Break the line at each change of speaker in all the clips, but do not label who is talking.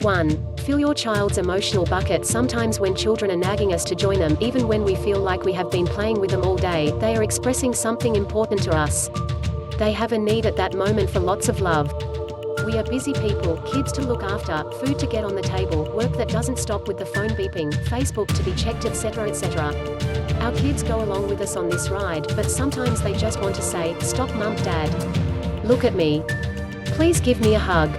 1. Fill your child's emotional bucket. Sometimes when children are nagging us to join them, even when we feel like we have been playing with them all day, they are expressing something important to us. They have a need at that moment for lots of love. We are busy people, kids to look after, food to get on the table, work that doesn't stop with the phone beeping, Facebook to be checked, etc. etc. Our kids go along with us on this ride, but sometimes they just want to say, "Stop mum, dad. Look at me. Please give me a hug."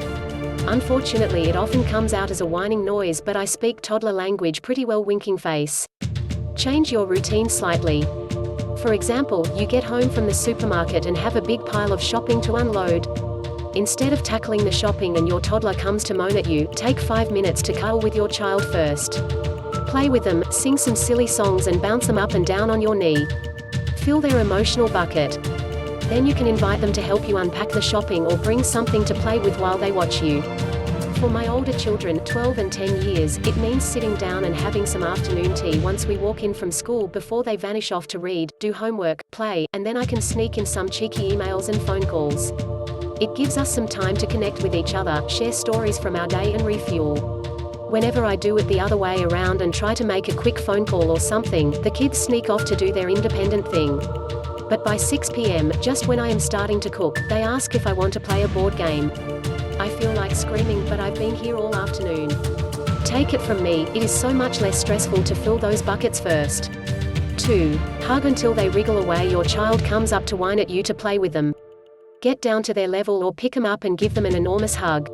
Unfortunately, it often comes out as a whining noise, but I speak toddler language pretty well. Winking face. Change your routine slightly. For example, you get home from the supermarket and have a big pile of shopping to unload. Instead of tackling the shopping and your toddler comes to moan at you, take 5 minutes to cuddle with your child first. Play with them, sing some silly songs and bounce them up and down on your knee. Fill their emotional bucket. Then you can invite them to help you unpack the shopping or bring something to play with while they watch you. For my older children, 12 and 10 years, it means sitting down and having some afternoon tea once we walk in from school before they vanish off to read, do homework, play, and then I can sneak in some cheeky emails and phone calls. It gives us some time to connect with each other, share stories from our day and refuel. Whenever I do it the other way around and try to make a quick phone call or something, the kids sneak off to do their independent thing. But by 6 p.m., just when I am starting to cook, they ask if I want to play a board game. I feel like screaming, but I've been here all afternoon. Take it from me, it is so much less stressful to fill those buckets first. 2. Hug until they wriggle away. Your child comes up to whine at you to play with them. Get down to their level or pick them up and give them an enormous hug.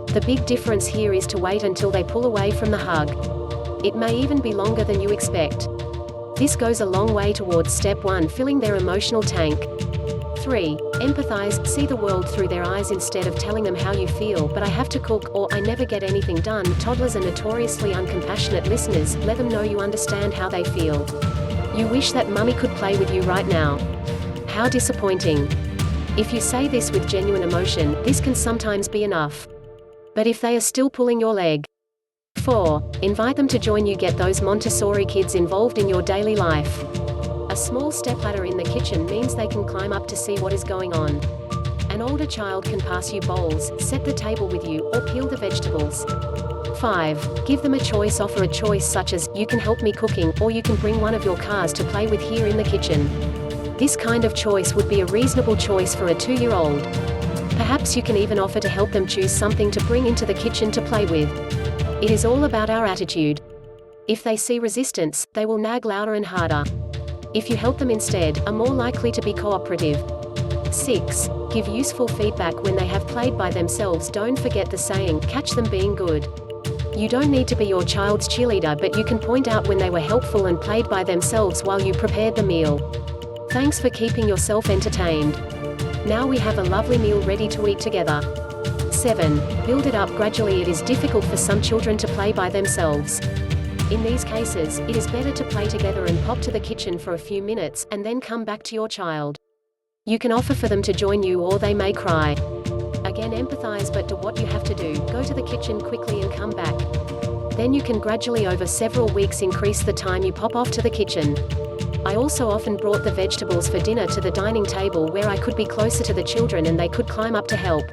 The big difference here is to wait until they pull away from the hug. It may even be longer than you expect. This goes a long way towards step 1, filling their emotional tank. 3. Empathize, see the world through their eyes. Instead of telling them how you feel, "But I have to cook," or "I never get anything done," toddlers are notoriously uncompassionate listeners. Let them know you understand how they feel. "You wish that mummy could play with you right now. How disappointing." If you say this with genuine emotion, this can sometimes be enough. But if they are still pulling your leg. 4. Invite them to join you. Get those Montessori kids involved in your daily life. A small stepladder in the kitchen means they can climb up to see what is going on. An older child can pass you bowls, set the table with you, or peel the vegetables. 5. Give them a choice. Offer a choice such as, "You can help me cooking," or "You can bring one of your cars to play with here in the kitchen." This kind of choice would be a reasonable choice for a 2-year-old. Perhaps you can even offer to help them choose something to bring into the kitchen to play with. It is all about our attitude. If they see resistance, they will nag louder and harder. If you help them instead, are more likely to be cooperative. 6. Give useful feedback when they have played by themselves. Don't forget the saying, "Catch them being good." You don't need to be your child's cheerleader, but you can point out when they were helpful and played by themselves while you prepared the meal. Thanks for keeping yourself entertained. Now we have a lovely meal ready to eat together. 7. Build it up gradually. It is difficult for some children to play by themselves. In these cases, it is better to play together and pop to the kitchen for a few minutes, and then come back to your child. You can offer for them to join you, or they may cry. Again, empathize, but do what you have to do. Go to the kitchen quickly and come back. Then you can gradually over several weeks increase the time you pop off to the kitchen. I also often brought the vegetables for dinner to the dining table where I could be closer to the children and they could climb up to help.